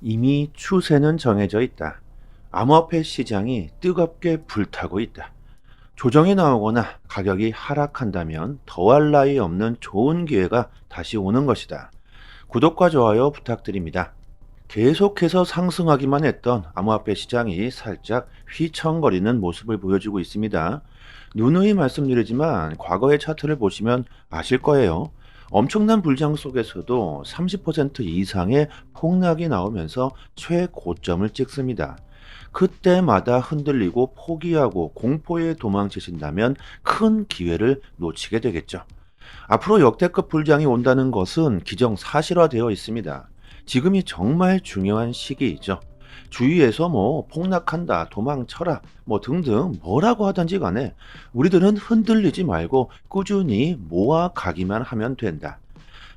이미 추세는 정해져 있다. 암호화폐 시장이 뜨겁게 불타고 있다. 조정이 나오거나 가격이 하락한다면 더할 나위 없는 좋은 기회가 다시 오는 것이다. 구독과 좋아요 부탁드립니다. 계속해서 상승하기만 했던 암호화폐 시장이 살짝 휘청거리는 모습을 보여주고 있습니다. 누누이 말씀드리지만 과거의 차트를 보시면 아실 거예요. 엄청난 불장 속에서도 30% 이상의 폭락이 나오면서 최고점을 찍습니다. 그때마다 흔들리고 포기하고 공포에 도망치신다면 큰 기회를 놓치게 되겠죠. 앞으로 역대급 불장이 온다는 것은 기정사실화되어 있습니다. 지금이 정말 중요한 시기이죠. 주위에서 폭락한다, 도망쳐라, 등등 뭐라고 하든지 간에 우리들은 흔들리지 말고 꾸준히 모아가기만 하면 된다.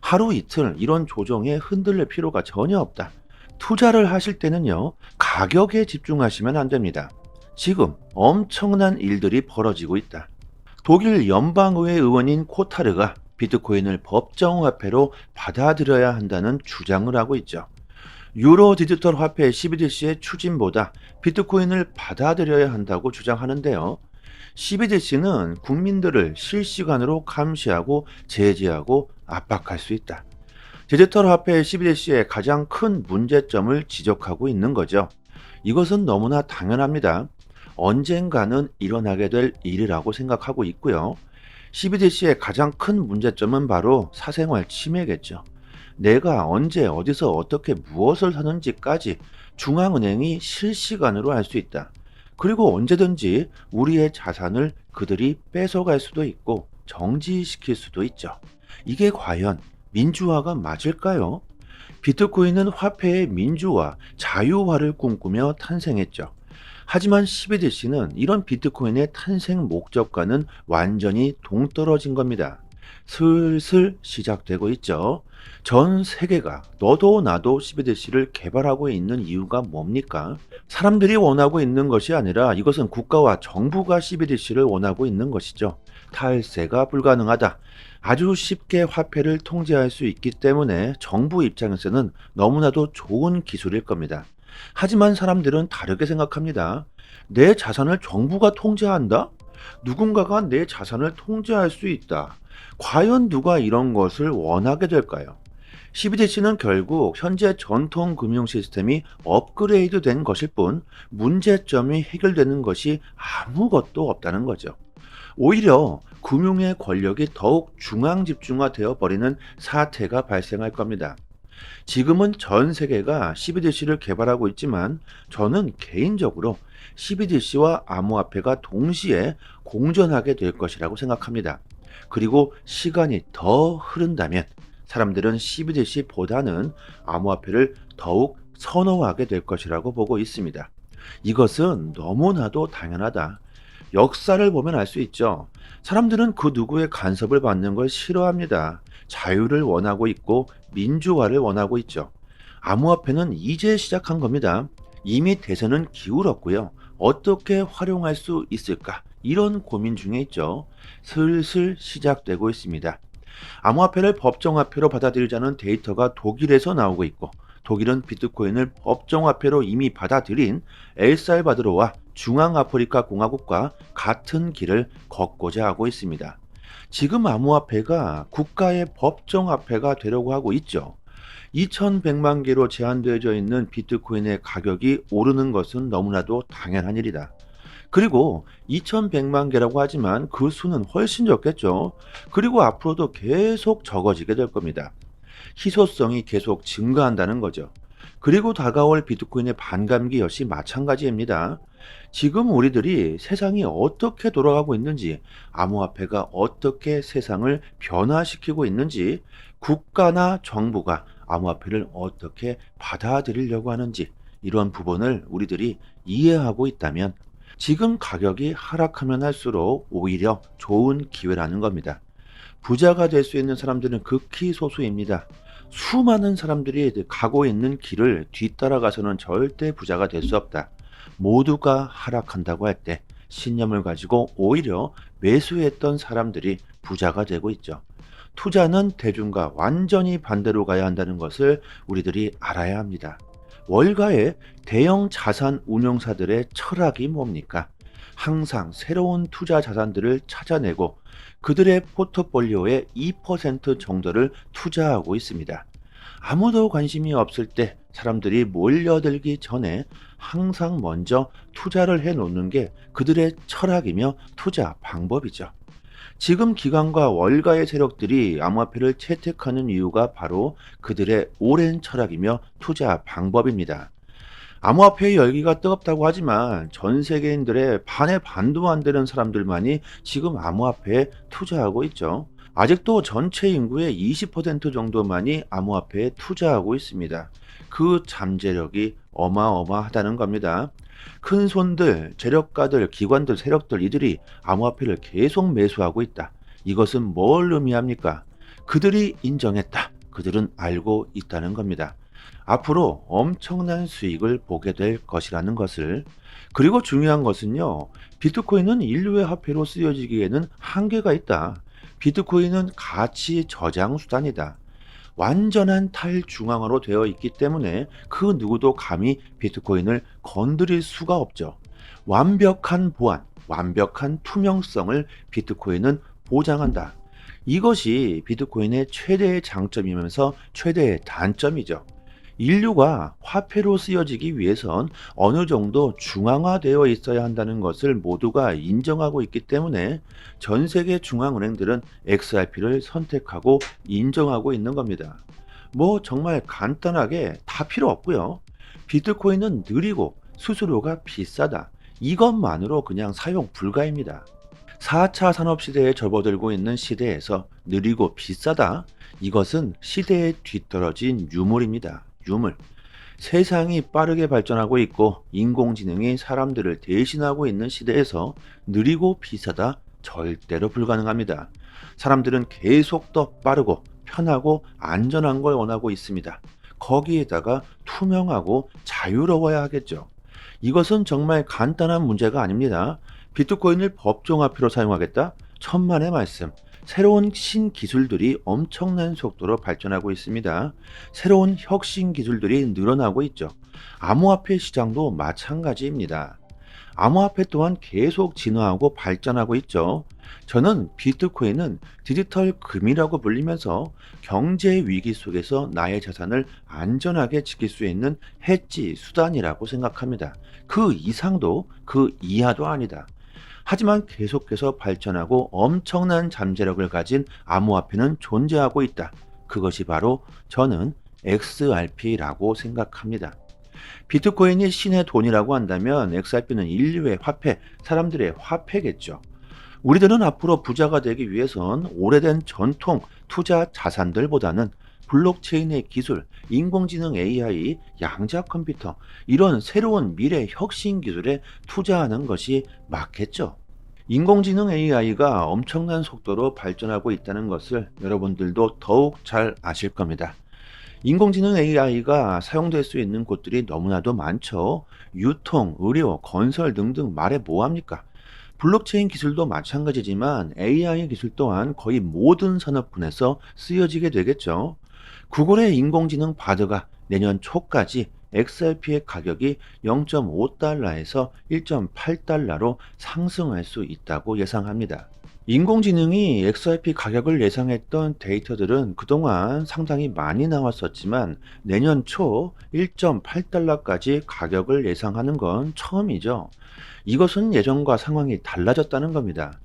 하루 이틀 이런 조정에 흔들릴 필요가 전혀 없다. 투자를 하실 때는요, 가격에 집중하시면 안 됩니다. 지금 엄청난 일들이 벌어지고 있다. 독일 연방의회 의원인 코타르가 비트코인을 법정화폐로 받아들여야 한다는 주장을 하고 있죠. 유로 디지털 화폐 CBDC의 추진보다 비트코인을 받아들여야 한다고 주장하는데요. CBDC는 국민들을 실시간으로 감시하고 제재하고 압박할 수 있다. 디지털 화폐 CBDC의 가장 큰 문제점을 지적하고 있는 거죠. 이것은 너무나 당연합니다. 언젠가는 일어나게 될 일이라고 생각하고 있고요. CBDC의 가장 큰 문제점은 바로 사생활 침해겠죠. 내가 언제 어디서 어떻게 무엇을 사는지까지 중앙은행이 실시간으로 알 수 있다. 그리고 언제든지 우리의 자산을 그들이 뺏어갈 수도 있고 정지시킬 수도 있죠. 이게 과연 민주화가 맞을까요? 비트코인은 화폐의 민주화, 자유화를 꿈꾸며 탄생했죠. 하지만 CBDC는 이런 비트코인의 탄생 목적과는 완전히 동떨어진 겁니다. 슬슬 시작되고 있죠. 전 세계가 너도 나도 CBDC를 개발하고 있는 이유가 뭡니까? 사람들이 원하고 있는 것이 아니라 이것은 국가와 정부가 CBDC를 원하고 있는 것이죠. 탈세가 불가능하다. 아주 쉽게 화폐를 통제할 수 있기 때문에 정부 입장에서는 너무나도 좋은 기술일 겁니다. 하지만 사람들은 다르게 생각합니다. 내 자산을 정부가 통제한다? 누군가가 내 자산을 통제할 수 있다. 과연 누가 이런 것을 원하게 될까요? CBDC는 결국 현재 전통 금융 시스템이 업그레이드 된 것일 뿐 문제점이 해결되는 것이 아무것도 없다는 거죠. 오히려 금융의 권력이 더욱 중앙 집중화되어 버리는 사태가 발생할 겁니다. 지금은 전 세계가 CBDC를 개발하고 있지만 저는 개인적으로 CBDC와 암호화폐가 동시에 공존하게 될 것이라고 생각합니다. 그리고 시간이 더 흐른다면 사람들은 CBDC보다는 암호화폐를 더욱 선호하게 될 것이라고 보고 있습니다. 이것은 너무나도 당연하다. 역사를 보면 알 수 있죠. 사람들은 그 누구의 간섭을 받는 걸 싫어합니다. 자유를 원하고 있고 민주화를 원하고 있죠. 암호화폐는 이제 시작한 겁니다. 이미 대세는 기울었고요. 어떻게 활용할 수 있을까? 이런 고민 중에 있죠. 슬슬 시작되고 있습니다. 암호화폐를 법정화폐로 받아들이자는 데이터가 독일에서 나오고 있고 독일은 비트코인을 법정화폐로 이미 받아들인 엘살바도르와 중앙아프리카 공화국과 같은 길을 걷고자 하고 있습니다. 지금 암호화폐가 국가의 법정화폐가 되려고 하고 있죠. 2100만 개로 제한되어져 있는 비트코인의 가격이 오르는 것은 너무나도 당연한 일이다. 그리고 2100만 개라고 하지만 그 수는 훨씬 적겠죠. 그리고 앞으로도 계속 적어지게 될 겁니다. 희소성이 계속 증가한다는 거죠. 그리고 다가올 비트코인의 반감기 역시 마찬가지입니다. 지금 우리들이 세상이 어떻게 돌아가고 있는지, 암호화폐가 어떻게 세상을 변화시키고 있는지, 국가나 정부가 암호화폐를 어떻게 받아들이려고 하는지 이런 부분을 우리들이 이해하고 있다면 지금 가격이 하락하면 할수록 오히려 좋은 기회라는 겁니다. 부자가 될 수 있는 사람들은 극히 소수입니다. 수많은 사람들이 가고 있는 길을 뒤따라가서는 절대 부자가 될 수 없다. 모두가 하락한다고 할 때 신념을 가지고 오히려 매수했던 사람들이 부자가 되고 있죠. 투자는 대중과 완전히 반대로 가야 한다는 것을 우리들이 알아야 합니다. 월가의 대형 자산 운용사들의 철학이 뭡니까? 항상 새로운 투자 자산들을 찾아내고 그들의 포트폴리오의 2% 정도를 투자하고 있습니다. 아무도 관심이 없을 때 사람들이 몰려들기 전에 항상 먼저 투자를 해 놓는 게 그들의 철학이며 투자 방법이죠. 지금 기관과 월가의 세력들이 암호화폐를 채택하는 이유가 바로 그들의 오랜 철학이며 투자 방법입니다. 암호화폐의 열기가 뜨겁다고 하지만 전 세계인들의 반의 반도 안 되는 사람들만이 지금 암호화폐에 투자하고 있죠. 아직도 전체 인구의 20% 정도만이 암호화폐에 투자하고 있습니다. 그 잠재력이 어마어마하다는 겁니다. 큰 손들, 재력가들, 기관들, 세력들 이들이 암호화폐를 계속 매수하고 있다. 이것은 뭘 의미합니까? 그들이 인정했다. 그들은 알고 있다는 겁니다. 앞으로 엄청난 수익을 보게 될 것이라는 것을. 그리고 중요한 것은요, 비트코인은 인류의 화폐로 쓰여지기에는 한계가 있다. 비트코인은 가치 저장 수단이다. 완전한 탈중앙화로 되어 있기 때문에 그 누구도 감히 비트코인을 건드릴 수가 없죠. 완벽한 보안, 완벽한 투명성을 비트코인은 보장한다. 이것이 비트코인의 최대의 장점이면서 최대의 단점이죠. 인류가 화폐로 쓰여지기 위해선 어느 정도 중앙화되어 있어야 한다는 것을 모두가 인정하고 있기 때문에 전 세계 중앙은행들은 XRP를 선택하고 인정하고 있는 겁니다. 뭐 정말 간단하게 다 필요 없고요. 비트코인은 느리고 수수료가 비싸다. 이것만으로 그냥 사용 불가입니다. 4차 산업시대에 접어들고 있는 시대에서 느리고 비싸다. 이것은 시대에 뒤떨어진 유물입니다. 유물. 세상이 빠르게 발전하고 있고 인공지능이 사람들을 대신하고 있는 시대에서 느리고 비싸다 절대로 불가능합니다. 사람들은 계속 더 빠르고 편하고 안전한 걸 원하고 있습니다. 거기에다가 투명하고 자유로워야 하겠죠. 이것은 정말 간단한 문제가 아닙니다. 비트코인을 법정화폐로 사용하겠다? 천만의 말씀. 새로운 신기술들이 엄청난 속도로 발전하고 있습니다. 새로운 혁신 기술들이 늘어나고 있죠. 암호화폐 시장도 마찬가지입니다. 암호화폐 또한 계속 진화하고 발전하고 있죠. 저는 비트코인은 디지털 금이라고 불리면서 경제 위기 속에서 나의 자산을 안전하게 지킬 수 있는 해지 수단이라고 생각합니다. 그 이상도 그 이하도 아니다. 하지만 계속해서 발전하고 엄청난 잠재력을 가진 암호화폐는 존재하고 있다. 그것이 바로 저는 XRP라고 생각합니다. 비트코인이 신의 돈이라고 한다면 XRP는 인류의 화폐, 사람들의 화폐겠죠. 우리들은 앞으로 부자가 되기 위해선 오래된 전통 투자 자산들보다는 블록체인의 기술, 인공지능 AI, 양자 컴퓨터, 이런 새로운 미래 혁신 기술에 투자하는 것이 맞겠죠. 인공지능 AI가 엄청난 속도로 발전하고 있다는 것을 여러분들도 더욱 잘 아실 겁니다. 인공지능 AI가 사용될 수 있는 곳들이 너무나도 많죠. 유통, 의료, 건설 등등 말해 뭐합니까? 블록체인 기술도 마찬가지지만 AI 기술 또한 거의 모든 산업군에서 쓰여지게 되겠죠. 구글의 인공지능 바드가 내년 초까지 XRP의 가격이 0.5달러에서 1.8달러로 상승할 수 있다고 예상합니다. 인공지능이 XRP 가격을 예상했던 데이터들은 그동안 상당히 많이 나왔었지만 내년 초 1.8달러까지 가격을 예상하는 건 처음이죠. 이것은 예전과 상황이 달라졌다는 겁니다.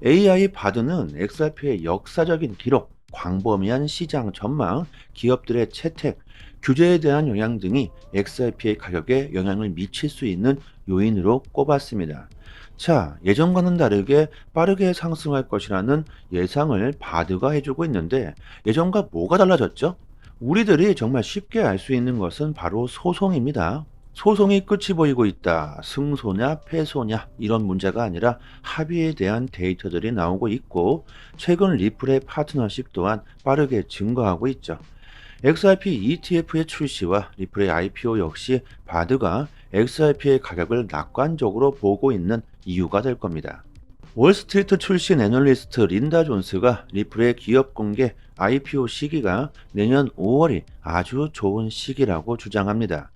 AI 바드는 XRP의 역사적인 기록, 광범위한 시장 전망, 기업들의 채택, 규제에 대한 영향 등이 XRP의 가격에 영향을 미칠 수 있는 요인으로 꼽았습니다. 자, 예전과는 다르게 빠르게 상승할 것이라는 예상을 바드가 해주고 있는데 예전과 뭐가 달라졌죠? 우리들이 정말 쉽게 알 수 있는 것은 바로 소송입니다. 소송이 끝이 보이고 있다. 승소냐 패소냐 이런 문제가 아니라 합의에 대한 데이터들이 나오고 있고 최근 리플의 파트너십 또한 빠르게 증가하고 있죠. XRP ETF의 출시와 리플의 IPO 역시 바드가 XRP의 가격을 낙관적으로 보고 있는 이유가 될 겁니다. 월스트리트 출신 애널리스트 린다 존스가 리플의 기업 공개 IPO 시기가 내년 5월이 아주 좋은 시기라고 주장합니다.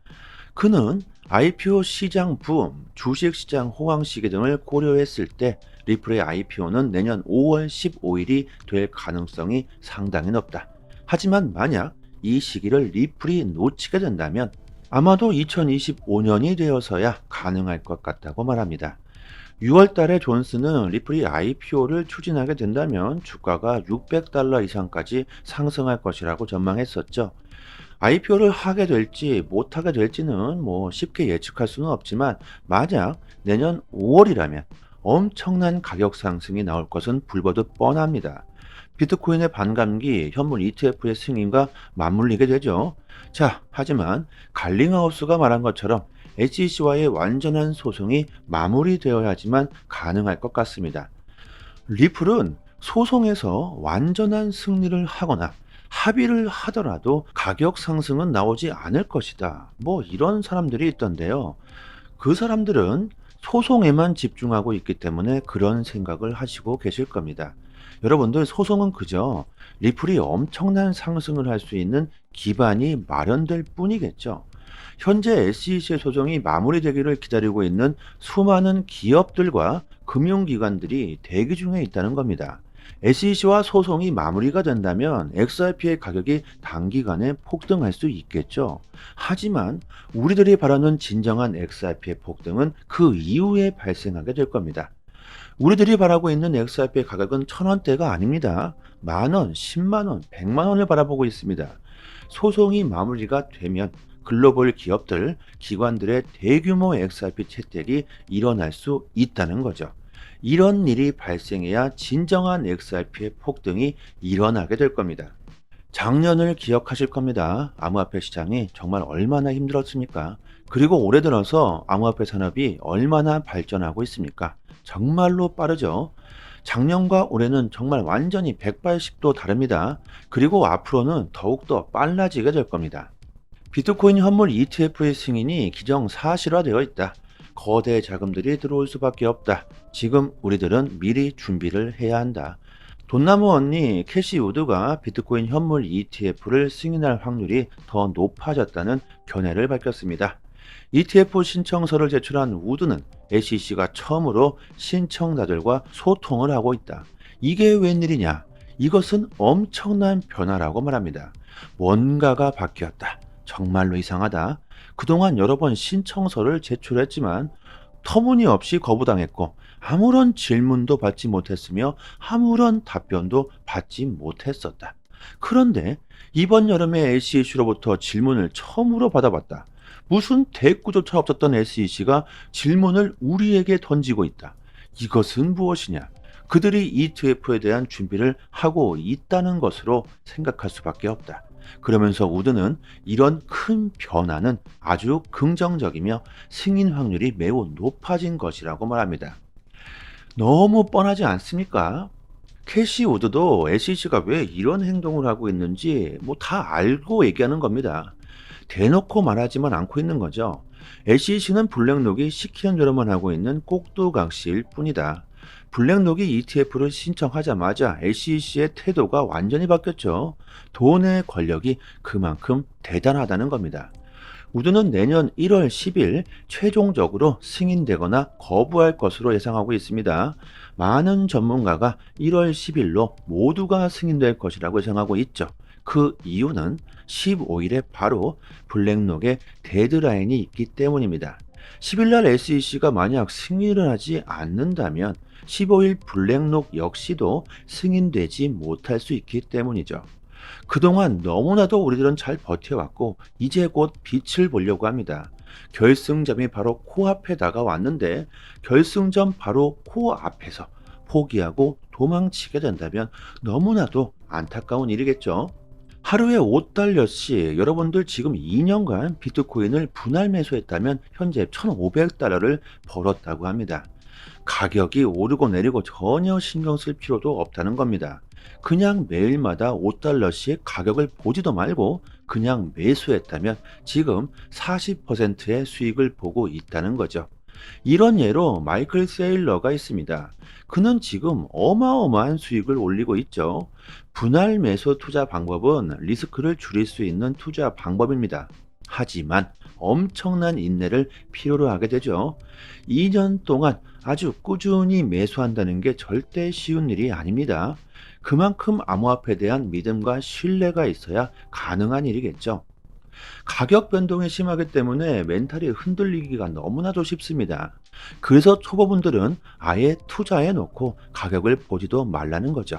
그는 IPO 시장 붐, 주식시장 호황 시기 등을 고려했을 때 리플의 IPO는 내년 5월 15일이 될 가능성이 상당히 높다. 하지만 만약 이 시기를 리플이 놓치게 된다면 아마도 2025년이 되어서야 가능할 것 같다고 말합니다. 6월 달에 존스는 리플이 IPO를 추진하게 된다면 주가가 $600 이상까지 상승할 것이라고 전망했었죠. IPO를 하게 될지 못하게 될지는 쉽게 예측할 수는 없지만 만약 내년 5월이라면 엄청난 가격 상승이 나올 것은 불보듯 뻔합니다. 비트코인의 반감기 현물 ETF의 승인과 맞물리게 되죠. 자, 하지만 갈링하우스가 말한 것처럼 SEC와의 완전한 소송이 마무리되어야지만 가능할 것 같습니다. 리플은 소송에서 완전한 승리를 하거나 합의를 하더라도 가격 상승은 나오지 않을 것이다. 이런 사람들이 있던데요. 그 사람들은 소송에만 집중하고 있기 때문에 그런 생각을 하시고 계실 겁니다. 여러분들, 소송은 그저 리플이 엄청난 상승을 할 수 있는 기반이 마련될 뿐이겠죠. 현재 SEC의 소송이 마무리되기를 기다리고 있는 수많은 기업들과 금융기관들이 대기 중에 있다는 겁니다. SEC와 소송이 마무리가 된다면 XRP의 가격이 단기간에 폭등할 수 있겠죠. 하지만 우리들이 바라는 진정한 XRP의 폭등은 그 이후에 발생하게 될 겁니다. 우리들이 바라고 있는 XRP의 가격은 1,000원대가 아닙니다. 만원, 10만원, 100만원을 바라보고 있습니다. 소송이 마무리가 되면 글로벌 기업들, 기관들의 대규모 XRP 채택이 일어날 수 있다는 거죠. 이런 일이 발생해야 진정한 XRP의 폭등이 일어나게 될 겁니다. 작년을 기억하실 겁니다. 암호화폐 시장이 정말 얼마나 힘들었습니까? 그리고 올해 들어서 암호화폐 산업이 얼마나 발전하고 있습니까? 정말로 빠르죠. 작년과 올해는 정말 완전히 180도 다릅니다. 그리고 앞으로는 더욱더 빨라지게 될 겁니다. 비트코인 현물 ETF의 승인이 기정사실화되어 있다. 거대 자금들이 들어올 수밖에 없다. 지금 우리들은 미리 준비를 해야 한다. 돈나무 언니 캐시 우드가 비트코인 현물 ETF를 승인할 확률이 더 높아졌다는 견해를 밝혔습니다. ETF 신청서를 제출한 우드는 SEC가 처음으로 신청자들과 소통을 하고 있다. 이게 웬일이냐? 이것은 엄청난 변화라고 말합니다. 뭔가가 바뀌었다. 정말로 이상하다. 그동안 여러 번 신청서를 제출했지만 터무니없이 거부당했고 아무런 질문도 받지 못했으며 아무런 답변도 받지 못했었다. 그런데 이번 여름에 SEC로부터 질문을 처음으로 받아봤다. 무슨 대꾸조차 없었던 SEC가 질문을 우리에게 던지고 있다. 이것은 무엇이냐? 그들이 ETF에 대한 준비를 하고 있다는 것으로 생각할 수밖에 없다. 그러면서 우드는 이런 큰 변화는 아주 긍정적이며 승인 확률이 매우 높아진 것이라고 말합니다. 너무 뻔하지 않습니까? 캐시 우드도 SEC가 왜 이런 행동을 하고 있는지 다 알고 얘기하는 겁니다. 대놓고 말하지만 않고 있는 거죠. SEC는 블랙록이 시키는 대로만 하고 있는 꼭두각시일 뿐이다. 블랙록이 ETF를 신청하자마자 SEC의 태도가 완전히 바뀌었죠. 돈의 권력이 그만큼 대단하다는 겁니다. 우드는 내년 1월 10일 최종적으로 승인되거나 거부할 것으로 예상하고 있습니다. 많은 전문가가 1월 10일로 모두가 승인될 것이라고 예상하고 있죠. 그 이유는 15일에 바로 블랙록의 데드라인이 있기 때문입니다. 10일날 SEC가 만약 승인을 하지 않는다면 15일 블랙록 역시도 승인되지 못할 수 있기 때문이죠. 그동안 너무나도 우리들은 잘 버텨왔고 이제 곧 빛을 보려고 합니다. 결승점이 바로 코앞에 다가왔는데 결승점 바로 코앞에서 포기하고 도망치게 된다면 너무나도 안타까운 일이겠죠. 하루에 5달러씩 여러분들 지금 2년간 비트코인을 분할 매수했다면 현재 $1,500를 벌었다고 합니다. 가격이 오르고 내리고 전혀 신경 쓸 필요도 없다는 겁니다. 그냥 매일마다 5달러씩 가격을 보지도 말고 그냥 매수했다면 지금 40%의 수익을 보고 있다는 거죠. 이런 예로 마이클 세일러가 있습니다. 그는 지금 어마어마한 수익을 올리고 있죠. 분할 매수 투자 방법은 리스크를 줄일 수 있는 투자 방법입니다. 하지만 엄청난 인내를 필요로 하게 되죠. 2년 동안 아주 꾸준히 매수한다는 게 절대 쉬운 일이 아닙니다. 그만큼 암호화폐에 대한 믿음과 신뢰가 있어야 가능한 일이겠죠. 가격 변동이 심하기 때문에 멘탈이 흔들리기가 너무나도 쉽습니다. 그래서 초보분들은 아예 투자해 놓고 가격을 보지도 말라는 거죠.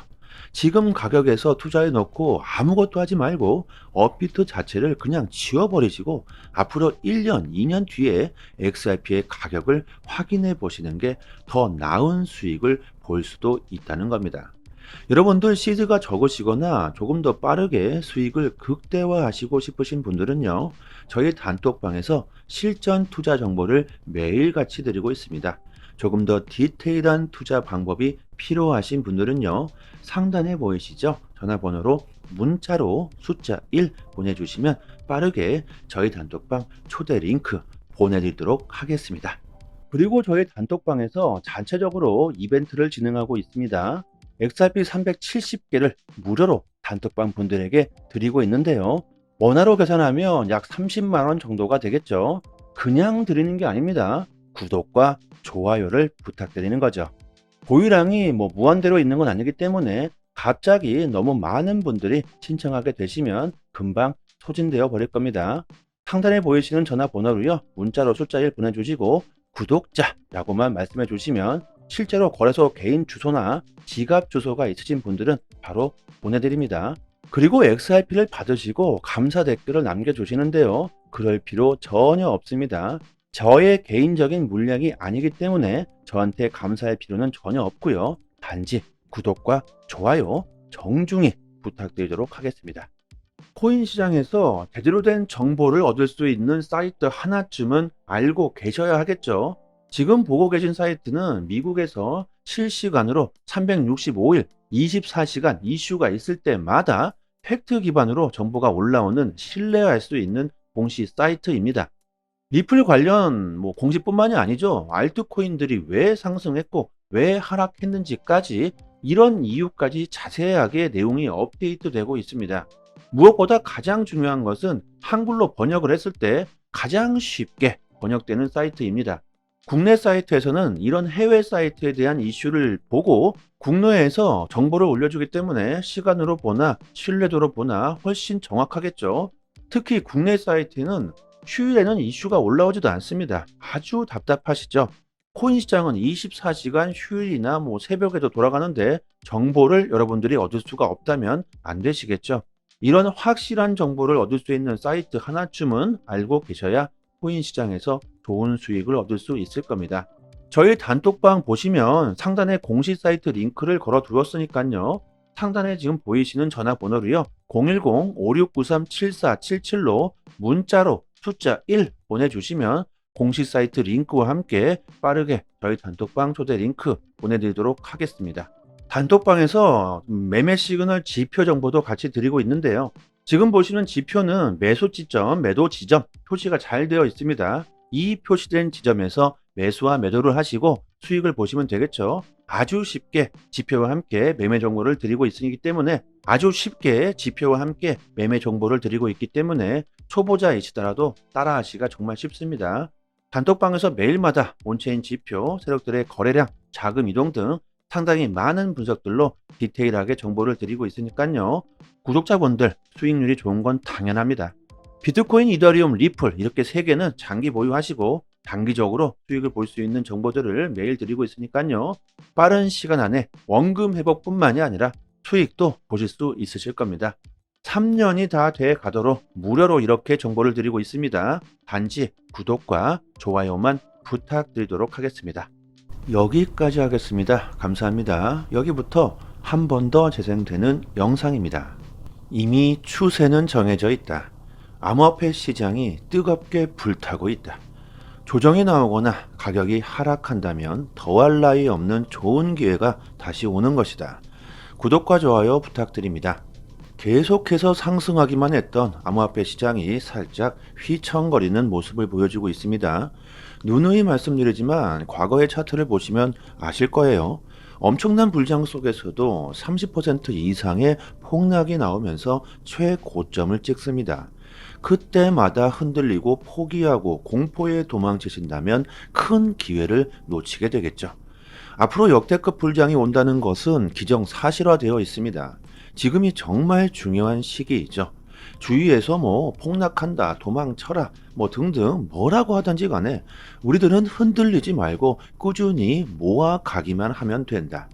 지금 가격에서 투자해 놓고 아무것도 하지 말고 업비트 자체를 그냥 지워버리시고 앞으로 1년, 2년 뒤에 XRP의 가격을 확인해 보시는 게 더 나은 수익을 볼 수도 있다는 겁니다. 여러분들 시드가 적으시거나 조금 더 빠르게 수익을 극대화하시고 싶으신 분들은요, 저희 단톡방에서 실전 투자 정보를 매일같이 드리고 있습니다. 조금 더 디테일한 투자 방법이 필요하신 분들은요, 상단에 보이시죠? 전화번호로 문자로 숫자 1 보내주시면 빠르게 저희 단톡방 초대 링크 보내드리도록 하겠습니다. 그리고 저희 단톡방에서 전체적으로 이벤트를 진행하고 있습니다. XRP 370개를 무료로 단톡방 분들에게 드리고 있는데요. 원화로 계산하면 약 30만원 정도가 되겠죠. 그냥 드리는 게 아닙니다. 구독과 좋아요를 부탁드리는 거죠. 보유량이 무한대로 있는 건 아니기 때문에 갑자기 너무 많은 분들이 신청하게 되시면 금방 소진되어 버릴 겁니다. 상단에 보이시는 전화번호로요, 문자로 숫자 1 보내주시고 구독자라고만 말씀해 주시면 실제로 거래소 개인 주소나 지갑 주소가 있으신 분들은 바로 보내드립니다. 그리고 XRP를 받으시고 감사 댓글을 남겨주시는데요. 그럴 필요 전혀 없습니다. 저의 개인적인 물량이 아니기 때문에 저한테 감사할 필요는 전혀 없고요. 단지 구독과 좋아요 정중히 부탁드리도록 하겠습니다. 코인 시장에서 제대로 된 정보를 얻을 수 있는 사이트 하나쯤은 알고 계셔야 하겠죠. 지금 보고 계신 사이트는 미국에서 실시간으로 365일 24시간 이슈가 있을 때마다 팩트 기반으로 정보가 올라오는 신뢰할 수 있는 공시 사이트입니다. 리플 관련 공시뿐만이 아니죠. 알트코인들이 왜 상승했고 왜 하락했는지까지 이런 이유까지 자세하게 내용이 업데이트되고 있습니다. 무엇보다 가장 중요한 것은 한글로 번역을 했을 때 가장 쉽게 번역되는 사이트입니다. 국내 사이트에서는 이런 해외 사이트에 대한 이슈를 보고 국내에서 정보를 올려주기 때문에 시간으로 보나 신뢰도로 보나 훨씬 정확하겠죠. 특히 국내 사이트는 휴일에는 이슈가 올라오지도 않습니다. 아주 답답하시죠? 코인 시장은 24시간 휴일이나 새벽에도 돌아가는데 정보를 여러분들이 얻을 수가 없다면 안 되시겠죠? 이런 확실한 정보를 얻을 수 있는 사이트 하나쯤은 알고 계셔야 코인 시장에서 좋은 수익을 얻을 수 있을 겁니다. 저희 단톡방 보시면 상단에 공식 사이트 링크를 걸어 두었으니까요. 상단에 지금 보이시는 전화번호로요. 010-5693-7477로 문자로 숫자 1 보내주시면 공식 사이트 링크와 함께 빠르게 저희 단톡방 초대 링크 보내드리도록 하겠습니다. 단톡방에서 매매 시그널 지표 정보도 같이 드리고 있는데요. 지금 보시는 지표는 매수 지점, 매도 지점 표시가 잘 되어 있습니다. 이 표시된 지점에서 매수와 매도를 하시고 수익을 보시면 되겠죠. 아주 쉽게 지표와 함께 매매 정보를 드리고 있기 때문에 아주 쉽게 지표와 함께 매매 정보를 드리고 있기 때문에 초보자이시더라도 따라하시기가 정말 쉽습니다. 단톡방에서 매일마다 온체인 지표, 세력들의 거래량, 자금 이동 등 상당히 많은 분석들로 디테일하게 정보를 드리고 있으니까요. 구독자분들 수익률이 좋은 건 당연합니다. 비트코인, 이더리움, 리플 이렇게 3개는 장기 보유하시고 단기적으로 수익을 볼 수 있는 정보들을 매일 드리고 있으니까요. 빠른 시간 안에 원금 회복뿐만이 아니라 수익도 보실 수 있으실 겁니다. 3년이 다 돼 가도록 무료로 이렇게 정보를 드리고 있습니다. 단지 구독과 좋아요만 부탁드리도록 하겠습니다. 여기까지 하겠습니다. 감사합니다. 여기부터 한 번 더 재생되는 영상입니다. 이미 추세는 정해져 있다. 암호화폐 시장이 뜨겁게 불타고 있다. 조정이 나오거나 가격이 하락한다면 더할 나위 없는 좋은 기회가 다시 오는 것이다. 구독과 좋아요 부탁드립니다. 계속해서 상승하기만 했던 암호화폐 시장이 살짝 휘청거리는 모습을 보여주고 있습니다. 누누이 말씀드리지만 과거의 차트를 보시면 아실 거예요. 엄청난 불장 속에서도 30% 이상의 폭락이 나오면서 최고점을 찍습니다. 그때마다 흔들리고 포기하고 공포에 도망치신다면 큰 기회를 놓치게 되겠죠. 앞으로 역대급 불장이 온다는 것은 기정사실화되어 있습니다. 지금이 정말 중요한 시기이죠. 주위에서 폭락한다, 도망쳐라, 등등 뭐라고 하든지 간에 우리들은 흔들리지 말고 꾸준히 모아가기만 하면 된다.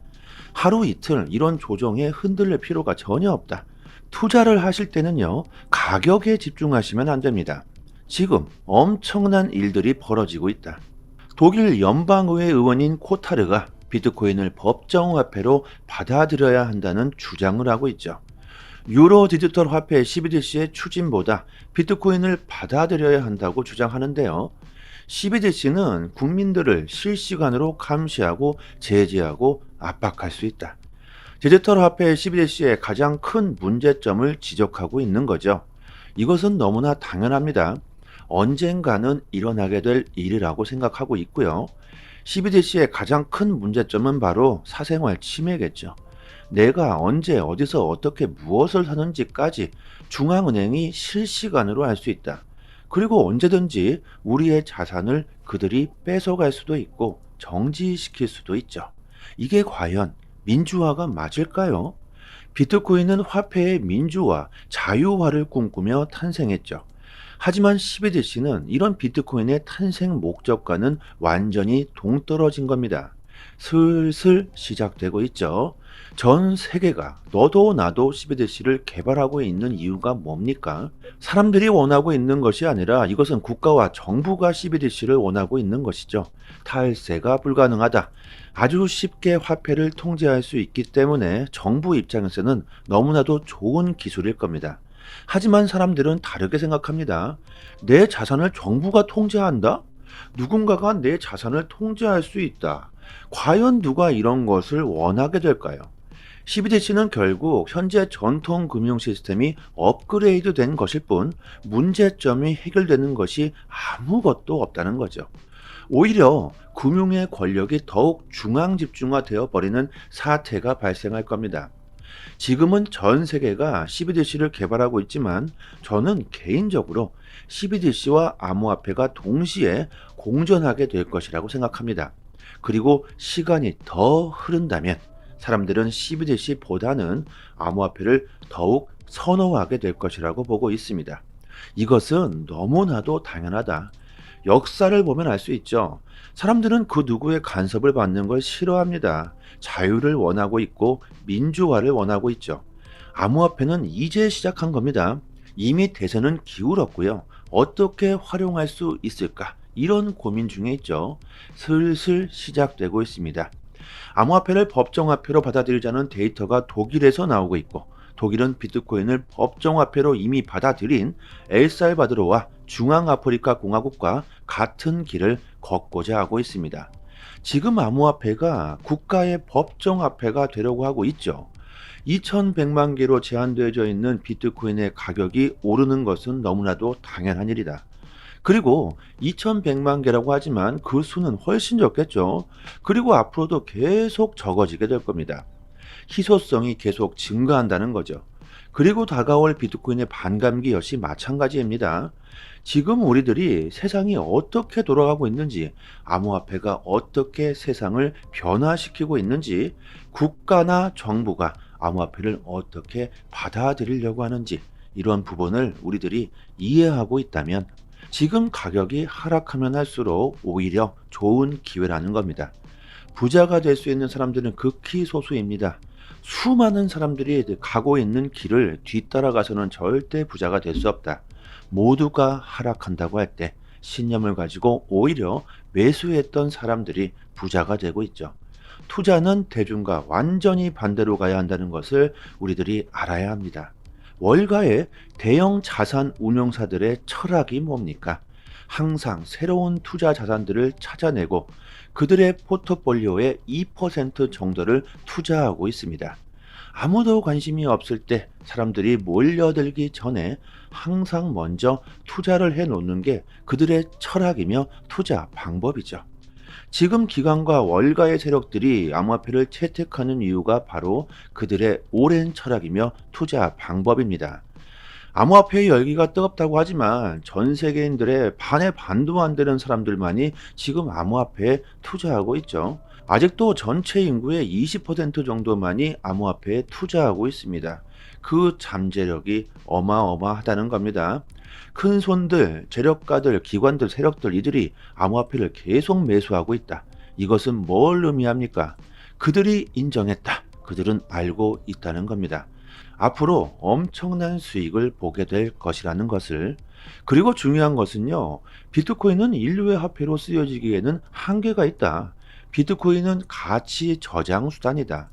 하루 이틀 이런 조정에 흔들릴 필요가 전혀 없다. 투자를 하실 때는요, 가격에 집중하시면 안 됩니다. 지금 엄청난 일들이 벌어지고 있다. 독일 연방의회 의원인 코타르가 비트코인을 법정화폐로 받아들여야 한다는 주장을 하고 있죠. 유로 디지털 화폐 CBDC의 추진보다 비트코인을 받아들여야 한다고 주장하는데요. CBDC는 국민들을 실시간으로 감시하고 제재하고 압박할 수 있다. 디지털 화폐 CBDC의 가장 큰 문제점을 지적하고 있는 거죠. 이것은 너무나 당연합니다. 언젠가는 일어나게 될 일이라고 생각하고 있고요. CBDC의 가장 큰 문제점은 바로 사생활 침해겠죠. 내가 언제 어디서 어떻게 무엇을 하는지까지 중앙은행이 실시간으로 알 수 있다. 그리고 언제든지 우리의 자산을 그들이 뺏어갈 수도 있고 정지시킬 수도 있죠. 이게 과연 민주화가 맞을까요? 비트코인은 화폐의 민주화, 자유화를 꿈꾸며 탄생했죠. 하지만 CBDC는 이런 비트코인의 탄생 목적과는 완전히 동떨어진 겁니다. 슬슬 시작되고 있죠. 전 세계가 너도 나도 CBDC를 개발하고 있는 이유가 뭡니까? 사람들이 원하고 있는 것이 아니라 이것은 국가와 정부가 CBDC를 원하고 있는 것이죠. 탈세가 불가능하다. 아주 쉽게 화폐를 통제할 수 있기 때문에 정부 입장에서는 너무나도 좋은 기술일 겁니다. 하지만 사람들은 다르게 생각합니다. 내 자산을 정부가 통제한다? 누군가가 내 자산을 통제할 수 있다. 과연 누가 이런 것을 원하게 될까요? CBDC는 결국 현재 전통 금융 시스템이 업그레이드 된 것일 뿐 문제점이 해결되는 것이 아무것도 없다는 거죠. 오히려 금융의 권력이 더욱 중앙 집중화되어 버리는 사태가 발생할 겁니다. 지금은 전 세계가 CBDC를 개발하고 있지만 저는 개인적으로 CBDC와 암호화폐가 동시에 공존하게 될 것이라고 생각합니다. 그리고 시간이 더 흐른다면 사람들은 CBDC보다는 암호화폐를 더욱 선호하게 될 것이라고 보고 있습니다. 이것은 너무나도 당연하다. 역사를 보면 알 수 있죠. 사람들은 그 누구의 간섭을 받는 걸 싫어합니다. 자유를 원하고 있고 민주화를 원하고 있죠. 암호화폐는 이제 시작한 겁니다. 이미 대세는 기울었고요. 어떻게 활용할 수 있을까? 이런 고민 중에 있죠. 슬슬 시작되고 있습니다. 암호화폐를 법정화폐로 받아들이자는 데이터가 독일에서 나오고 있고 독일은 비트코인을 법정화폐로 이미 받아들인 엘살바도르와 중앙아프리카 공화국과 같은 길을 걷고자 하고 있습니다. 지금 암호화폐가 국가의 법정화폐가 되려고 하고 있죠. 2100만 개로 제한되어져 있는 비트코인의 가격이 오르는 것은 너무나도 당연한 일이다. 그리고 2100만 개라고 하지만 그 수는 훨씬 적겠죠. 그리고 앞으로도 계속 적어지게 될 겁니다. 희소성이 계속 증가한다는 거죠. 그리고 다가올 비트코인의 반감기 역시 마찬가지입니다. 지금 우리들이 세상이 어떻게 돌아가고 있는지, 암호화폐가 어떻게 세상을 변화시키고 있는지, 국가나 정부가 암호화폐를 어떻게 받아들이려고 하는지 이런 부분을 우리들이 이해하고 있다면 지금 가격이 하락하면 할수록 오히려 좋은 기회라는 겁니다. 부자가 될 수 있는 사람들은 극히 소수입니다. 수많은 사람들이 가고 있는 길을 뒤따라가서는 절대 부자가 될 수 없다. 모두가 하락한다고 할 때 신념을 가지고 오히려 매수했던 사람들이 부자가 되고 있죠. 투자는 대중과 완전히 반대로 가야 한다는 것을 우리들이 알아야 합니다. 월가의 대형 자산 운용사들의 철학이 뭡니까? 항상 새로운 투자 자산들을 찾아내고 그들의 포트폴리오의 2% 정도를 투자하고 있습니다. 아무도 관심이 없을 때 사람들이 몰려들기 전에 항상 먼저 투자를 해 놓는 게 그들의 철학이며 투자 방법이죠. 지금 기관과 월가의 세력들이 암호화폐를 채택하는 이유가 바로 그들의 오랜 철학이며 투자 방법입니다. 암호화폐의 열기가 뜨겁다고 하지만 전 세계인들의 반의 반도 안 되는 사람들만이 지금 암호화폐에 투자하고 있죠. 아직도 전체 인구의 20% 정도만이 암호화폐에 투자하고 있습니다. 그 잠재력이 어마어마하다는 겁니다. 큰 손들, 재력가들, 기관들, 세력들 이들이 암호화폐를 계속 매수하고 있다. 이것은 뭘 의미합니까? 그들이 인정했다. 그들은 알고 있다는 겁니다. 앞으로 엄청난 수익을 보게 될 것이라는 것을. 그리고 중요한 것은요, 비트코인은 인류의 화폐로 쓰여지기에는 한계가 있다. 비트코인은 가치 저장 수단이다.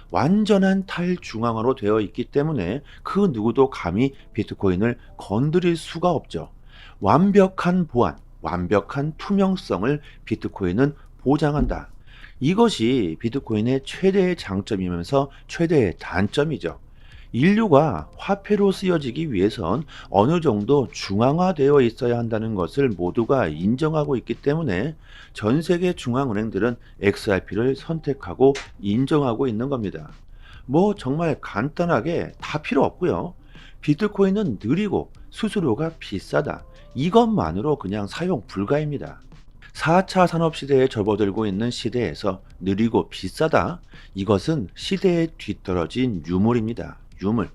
완전한 탈중앙화로 되어 있기 때문에 그 누구도 감히 비트코인을 건드릴 수가 없죠. 완벽한 보안, 완벽한 투명성을 비트코인은 보장한다. 이것이 비트코인의 최대의 장점이면서 최대의 단점이죠. 인류가 화폐로 쓰여지기 위해선 어느 정도 중앙화되어 있어야 한다는 것을 모두가 인정하고 있기 때문에 전 세계 중앙은행들은 XRP를 선택하고 인정하고 있는 겁니다. 뭐 정말 간단하게 다 필요 없고요. 비트코인은 느리고 수수료가 비싸다. 이것만으로 그냥 사용 불가입니다. 4차 산업시대에 접어들고 있는 시대에서 느리고 비싸다? 이것은 시대에 뒤떨어진 유물입니다. 유물.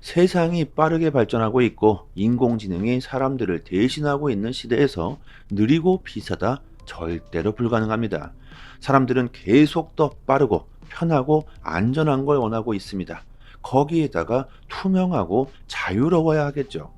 세상이 빠르게 발전하고 있고 인공지능이 사람들을 대신하고 있는 시대에서 느리고 비싸다? 절대로 불가능합니다. 사람들은 계속 더 빠르고 편하고 안전한 걸 원하고 있습니다. 거기에다가 투명하고 자유로워야 하겠죠.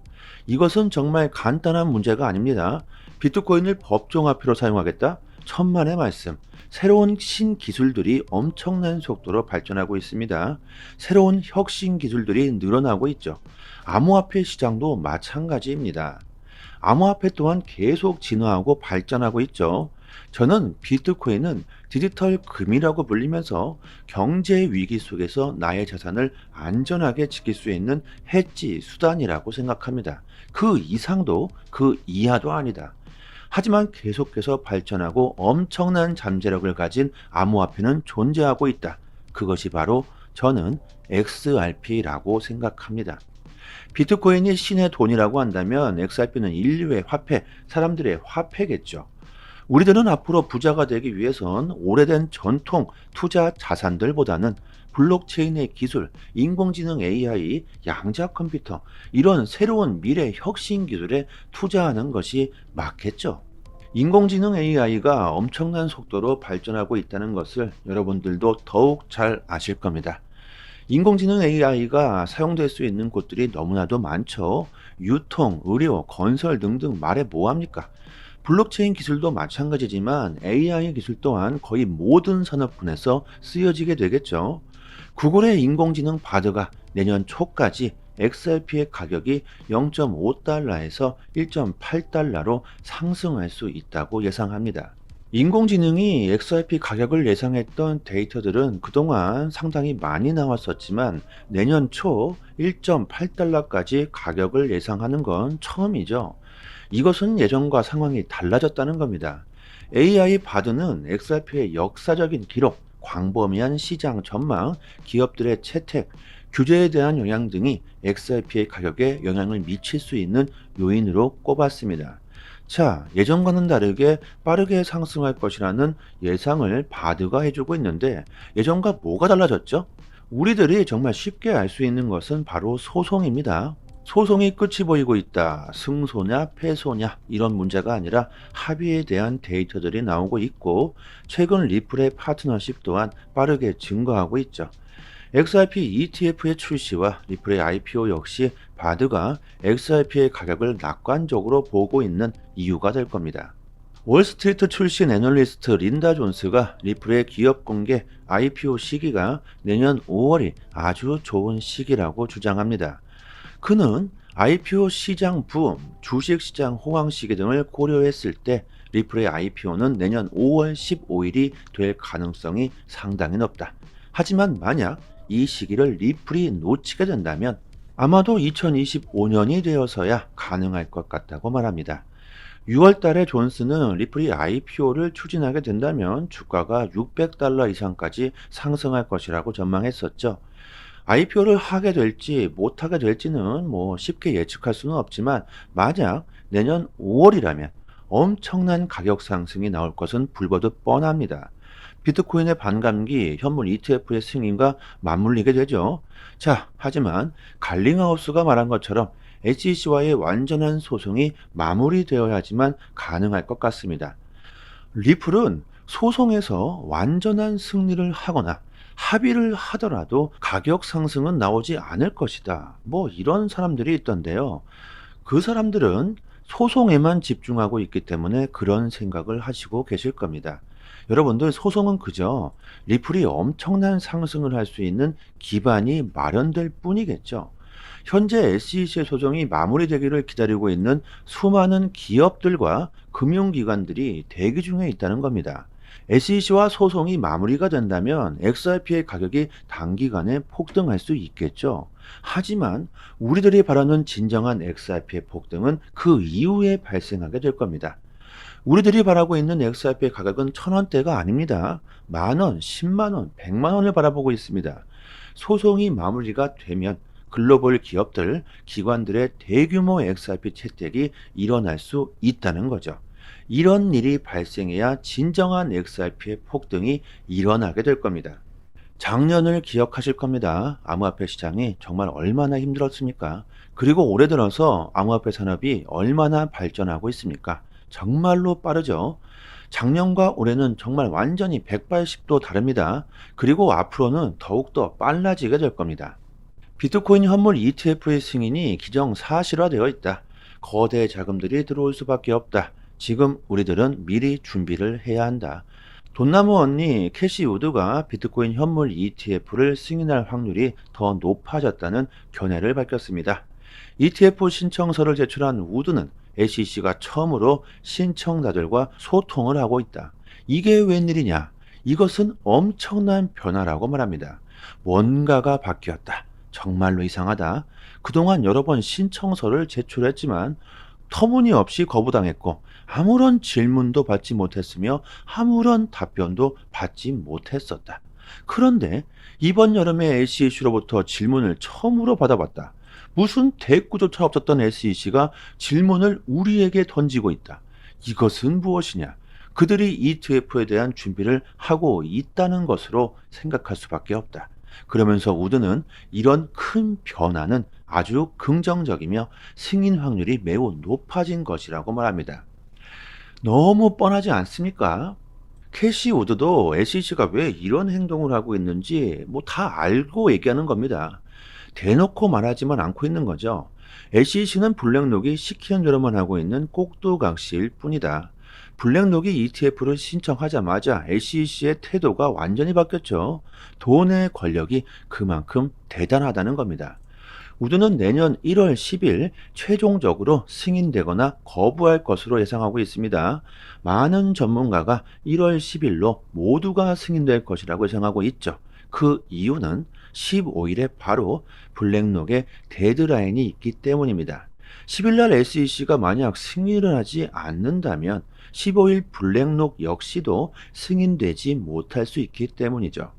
이것은 정말 간단한 문제가 아닙니다. 비트코인을 법정화폐로 사용하겠다? 천만의 말씀. 새로운 신기술들이 엄청난 속도로 발전하고 있습니다. 새로운 혁신 기술들이 늘어나고 있죠. 암호화폐 시장도 마찬가지입니다. 암호화폐 또한 계속 진화하고 발전하고 있죠. 저는 비트코인은 디지털 금이라고 불리면서 경제 위기 속에서 나의 자산을 안전하게 지킬 수 있는 해지 수단이라고 생각합니다. 그 이상도 그 이하도 아니다. 하지만 계속해서 발전하고 엄청난 잠재력을 가진 암호화폐는 존재하고 있다. 그것이 바로 저는 XRP라고 생각합니다. 비트코인이 신의 돈이라고 한다면 XRP는 인류의 화폐, 사람들의 화폐겠죠. 우리들은 앞으로 부자가 되기 위해선 오래된 전통 투자 자산들보다는 블록체인의 기술, 인공지능 AI, 양자 컴퓨터, 이런 새로운 미래 혁신 기술에 투자하는 것이 맞겠죠. 인공지능 AI가 엄청난 속도로 발전하고 있다는 것을 여러분들도 더욱 잘 아실 겁니다. 인공지능 AI가 사용될 수 있는 곳들이 너무나도 많죠. 유통, 의료, 건설 등등 말해 뭐합니까? 블록체인 기술도 마찬가지지만 AI 기술 또한 거의 모든 산업군에서 쓰여지게 되겠죠. 구글의 인공지능 바드가 내년 초까지 XRP의 가격이 0.5달러에서 1.8달러로 상승할 수 있다고 예상합니다. 인공지능이 XRP 가격을 예상했던 데이터들은 그동안 상당히 많이 나왔었지만 내년 초 1.8달러까지 가격을 예상하는 건 처음이죠. 이것은 예전과 상황이 달라졌다는 겁니다. AI 바드는 XRP의 역사적인 기록, 광범위한 시장 전망, 기업들의 채택, 규제에 대한 영향 등이 XRP의 가격에 영향을 미칠 수 있는 요인으로 꼽았습니다. 자, 예전과는 다르게 빠르게 상승할 것이라는 예상을 바드가 해주고 있는데 예전과 뭐가 달라졌죠? 우리들이 정말 쉽게 알 수 있는 것은 바로 소송입니다. 소송이 끝이 보이고 있다. 승소냐 패소냐 이런 문제가 아니라 합의에 대한 데이터들이 나오고 있고 최근 리플의 파트너십 또한 빠르게 증가하고 있죠. XRP ETF의 출시와 리플의 IPO 역시 바드가 XRP의 가격을 낙관적으로 보고 있는 이유가 될 겁니다. 월스트리트 출신 애널리스트 린다 존스가 리플의 기업 공개 IPO 시기가 내년 5월이 아주 좋은 시기라고 주장합니다. 그는 IPO 시장 붐, 주식 시장 호황 시기 등을 고려했을 때 리플의 IPO는 내년 5월 15일이 될 가능성이 상당히 높다. 하지만 만약 이 시기를 리플이 놓치게 된다면 아마도 2025년이 되어서야 가능할 것 같다고 말합니다. 6월 달에 존스는 리플이 IPO를 추진하게 된다면 주가가 $600 이상까지 상승할 것이라고 전망했었죠. IPO를 하게 될지 못하게 될지는 뭐 쉽게 예측할 수는 없지만 만약 내년 5월이라면 엄청난 가격 상승이 나올 것은 불보듯 뻔합니다. 비트코인의 반감기 현물 ETF의 승인과 맞물리게 되죠. 자, 하지만 갈링하우스가 말한 것처럼 SEC와의 완전한 소송이 마무리되어야지만 가능할 것 같습니다. 리플은 소송에서 완전한 승리를 하거나 합의를 하더라도 가격 상승은 나오지 않을 것이다. 뭐 이런 사람들이 있던데요. 그 사람들은 소송에만 집중하고 있기 때문에 그런 생각을 하시고 계실 겁니다. 여러분들 소송은 그저 리플이 엄청난 상승을 할 수 있는 기반이 마련될 뿐이겠죠. 현재 SEC의 소송이 마무리되기를 기다리고 있는 수많은 기업들과 금융기관들이 대기 중에 있다는 겁니다. SEC와 소송이 마무리가 된다면 XRP의 가격이 단기간에 폭등할 수 있겠죠. 하지만 우리들이 바라는 진정한 XRP의 폭등은 그 이후에 발생하게 될 겁니다. 우리들이 바라고 있는 XRP의 가격은 1,000원대가 아닙니다. 만원, 10만원, 100만원을 바라보고 있습니다. 소송이 마무리가 되면 글로벌 기업들, 기관들의 대규모 XRP 채택이 일어날 수 있다는 거죠. 이런 일이 발생해야 진정한 XRP의 폭등이 일어나게 될 겁니다. 작년을 기억하실 겁니다. 암호화폐 시장이 정말 얼마나 힘들었습니까? 그리고 올해 들어서 암호화폐 산업이 얼마나 발전하고 있습니까? 정말로 빠르죠. 작년과 올해는 정말 완전히 180도 다릅니다. 그리고 앞으로는 더욱더 빨라지게 될 겁니다. 비트코인 현물 ETF의 승인이 기정사실화되어 있다. 거대 자금들이 들어올 수밖에 없다. 지금 우리들은 미리 준비를 해야 한다. 돈나무 언니 캐시 우드가 비트코인 현물 ETF를 승인할 확률이 더 높아졌다는 견해를 밝혔습니다. ETF 신청서를 제출한 우드는 SEC가 처음으로 신청자들과 소통을 하고 있다. 이게 웬일이냐? 이것은 엄청난 변화라고 말합니다. 뭔가가 바뀌었다. 정말로 이상하다. 그동안 여러 번 신청서를 제출했지만 터무니없이 거부당했고 아무런 질문도 받지 못했으며 아무런 답변도 받지 못했었다. 그런데 이번 여름에 SEC로부터 질문을 처음으로 받아봤다. 무슨 대꾸조차 없었던 SEC가 질문을 우리에게 던지고 있다. 이것은 무엇이냐? 그들이 ETF에 대한 준비를 하고 있다는 것으로 생각할 수밖에 없다. 그러면서 우드는 이런 큰 변화는 아주 긍정적이며 승인 확률이 매우 높아진 것이라고 말합니다. 너무 뻔하지 않습니까? 캐시 우드도 SEC가 왜 이런 행동을 하고 있는지 뭐 다 알고 얘기하는 겁니다. 대놓고 말하지만 않고 있는 거죠. SEC는 블랙록이 시키는 대로만 하고 있는 꼭두각시일 뿐이다. 블랙록이 ETF를 신청하자마자 SEC의 태도가 완전히 바뀌었죠. 돈의 권력이 그만큼 대단하다는 겁니다. 우드는 내년 1월 10일 최종적으로 승인되거나 거부할 것으로 예상하고 있습니다. 많은 전문가가 1월 10일로 모두가 승인될 것이라고 예상하고 있죠. 그 이유는 15일에 바로 블랙록의 데드라인이 있기 때문입니다. 10일날 SEC가 만약 승인을 하지 않는다면 15일 블랙록 역시도 승인되지 못할 수 있기 때문이죠.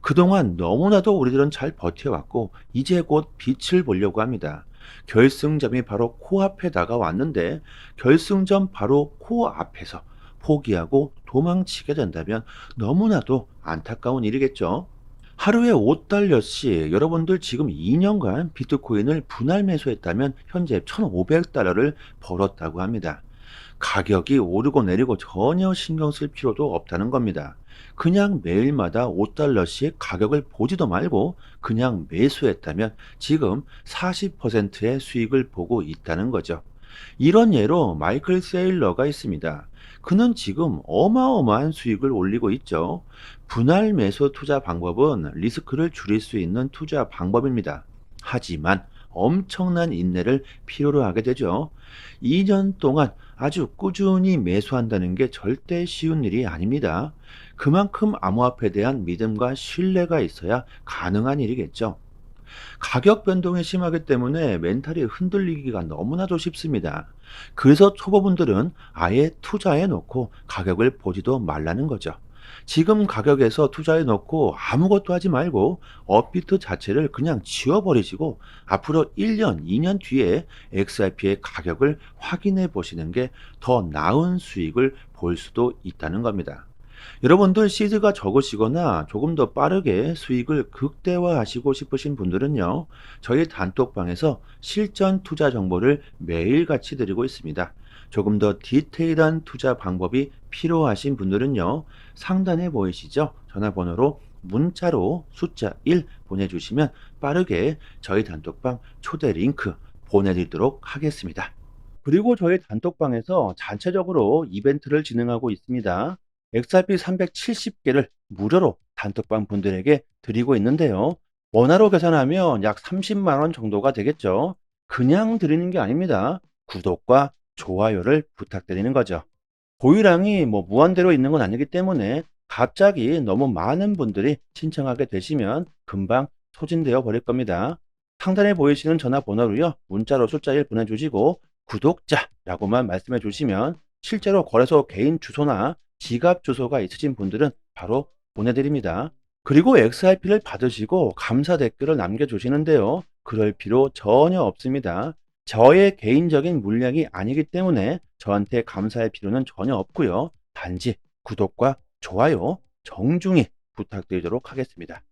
그동안 너무나도 우리들은 잘 버텨왔고 이제 곧 빛을 보려고 합니다. 결승점이 바로 코앞에 다가왔는데 결승점 바로 코앞에서 포기하고 도망치게 된다면 너무나도 안타까운 일이겠죠. 하루에 5달러씩 여러분들 지금 2년간 비트코인을 분할 매수했다면 현재 1,500달러를 벌었다고 합니다. 가격이 오르고 내리고 전혀 신경 쓸 필요도 없다는 겁니다. 그냥 매일마다 5달러씩 가격을 보지도 말고 그냥 매수했다면 지금 40%의 수익을 보고 있다는 거죠. 이런 예로 마이클 세일러가 있습니다. 그는 지금 어마어마한 수익을 올리고 있죠. 분할 매수 투자 방법은 리스크를 줄일 수 있는 투자 방법입니다. 하지만 엄청난 인내를 필요로 하게 되죠. 2년 동안 아주 꾸준히 매수한다는 게 절대 쉬운 일이 아닙니다. 그만큼 암호화폐에 대한 믿음과 신뢰가 있어야 가능한 일이겠죠. 가격 변동이 심하기 때문에 멘탈이 흔들리기가 너무나도 쉽습니다. 그래서 초보분들은 아예 투자해 놓고 가격을 보지도 말라는 거죠. 지금 가격에서 투자해 놓고 아무것도 하지 말고 업비트 자체를 그냥 지워버리시고 앞으로 1년, 2년 뒤에 XRP의 가격을 확인해 보시는 게 더 나은 수익을 볼 수도 있다는 겁니다. 여러분들 시드가 적으시거나 조금 더 빠르게 수익을 극대화하시고 싶으신 분들은요, 저희 단톡방에서 실전 투자 정보를 매일같이 드리고 있습니다. 조금 더 디테일한 투자 방법이 필요하신 분들은요, 상단에 보이시죠? 전화번호로 문자로 숫자 1 보내주시면 빠르게 저희 단톡방 초대 링크 보내드리도록 하겠습니다. 그리고 저희 단톡방에서 자체적으로 이벤트를 진행하고 있습니다. XRP 370개를 무료로 단톡방 분들에게 드리고 있는데요. 원화로 계산하면 약 30만 원 정도가 되겠죠. 그냥 드리는 게 아닙니다. 구독과 좋아요를 부탁드리는 거죠. 보유량이 무한대로 있는 건 아니기 때문에 갑자기 너무 많은 분들이 신청하게 되시면 금방 소진되어 버릴 겁니다. 상단에 보이시는 전화번호로요, 문자로 숫자 1 보내주시고 구독자라고만 말씀해 주시면 실제로 거래소 개인 주소나 지갑 주소가 있으신 분들은 바로 보내드립니다. 그리고 XRP를 받으시고 감사 댓글을 남겨주시는데요. 그럴 필요 전혀 없습니다. 저의 개인적인 물량이 아니기 때문에 저한테 감사할 필요는 전혀 없고요. 단지 구독과 좋아요 정중히 부탁드리도록 하겠습니다.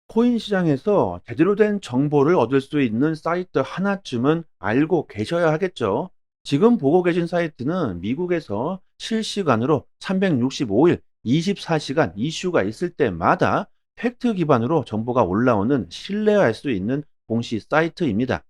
코인 시장에서 제대로 된 정보를 얻을 수 있는 사이트 하나쯤은 알고 계셔야 하겠죠. 지금 보고 계신 사이트는 미국에서 실시간으로 365일 24시간 이슈가 있을 때마다 팩트 기반으로 정보가 올라오는 신뢰할 수 있는 공시 사이트입니다.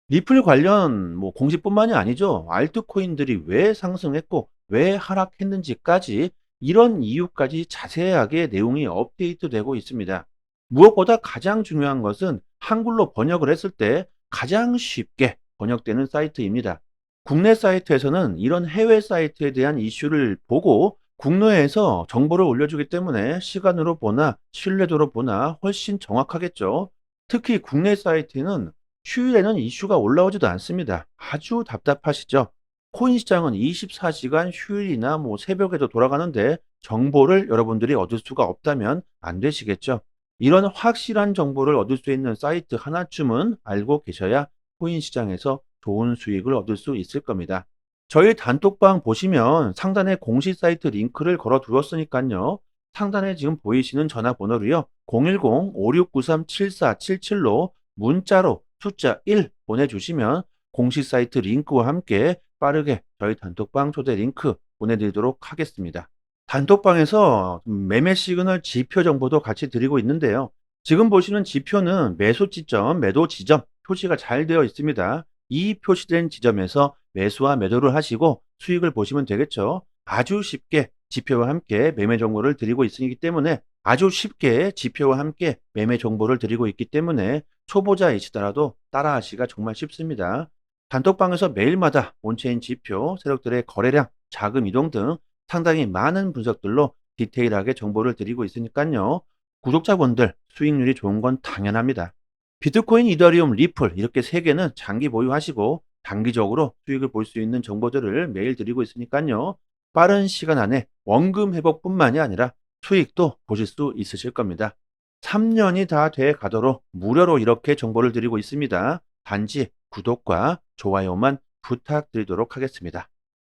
리플 관련 공시뿐만이 아니죠. 알트코인들이 왜 상승했고 왜 하락했는지까지 이런 이유까지 자세하게 내용이 업데이트되고 있습니다. 무엇보다 가장 중요한 것은 한글로 번역을 했을 때 가장 쉽게 번역되는 사이트입니다. 국내 사이트에서는 이런 해외 사이트에 대한 이슈를 보고 국내에서 정보를 올려주기 때문에 시간으로 보나 신뢰도로 보나 훨씬 정확하겠죠. 특히 국내 사이트는 휴일에는 이슈가 올라오지도 않습니다. 아주 답답하시죠? 코인 시장은 24시간 휴일이나 새벽에도 돌아가는데 정보를 여러분들이 얻을 수가 없다면 안 되시겠죠? 이런 확실한 정보를 얻을 수 있는 사이트 하나쯤은 알고 계셔야 코인 시장에서 좋은 수익을 얻을 수 있을 겁니다. 저희 단톡방 보시면 상단에 공식 사이트 링크를 걸어 두었으니까요. 상단에 지금 보이시는 전화번호로요. 010-5693-7477로 문자로 숫자 1 보내주시면 공식 사이트 링크와 함께 빠르게 저희 단톡방 초대 링크 보내드리도록 하겠습니다. 단톡방에서 매매 시그널 지표 정보도 같이 드리고 있는데요. 지금 보시는 지표는 매수 지점, 매도 지점 표시가 잘 되어 있습니다. 이 표시된 지점에서 매수와 매도를 하시고 수익을 보시면 되겠죠. 아주 쉽게 지표와 함께 매매 정보를 드리고 있기 때문에 아주 쉽게 지표와 함께 매매 정보를 드리고 있기 때문에 초보자이시더라도 따라하시기가 정말 쉽습니다. 단톡방에서 매일마다 온체인 지표, 세력들의 거래량, 자금 이동 등 상당히 많은 분석들로 디테일하게 정보를 드리고 있으니까요. 구독자분들 수익률이 좋은 건 당연합니다. 비트코인, 이더리움, 리플 이렇게 세 개는 장기 보유하시고 단기적으로 수익을 볼 수 있는 정보들을 매일 드리고 있으니까요. 빠른 시간 안에 원금 회복뿐만이 아니라 수익도 보실 수 있으실 겁니다. 3년이 다 돼 가도록 무료로 이렇게 정보를 드리고 있습니다. 단지 구독과 좋아요만 부탁드리도록 하겠습니다.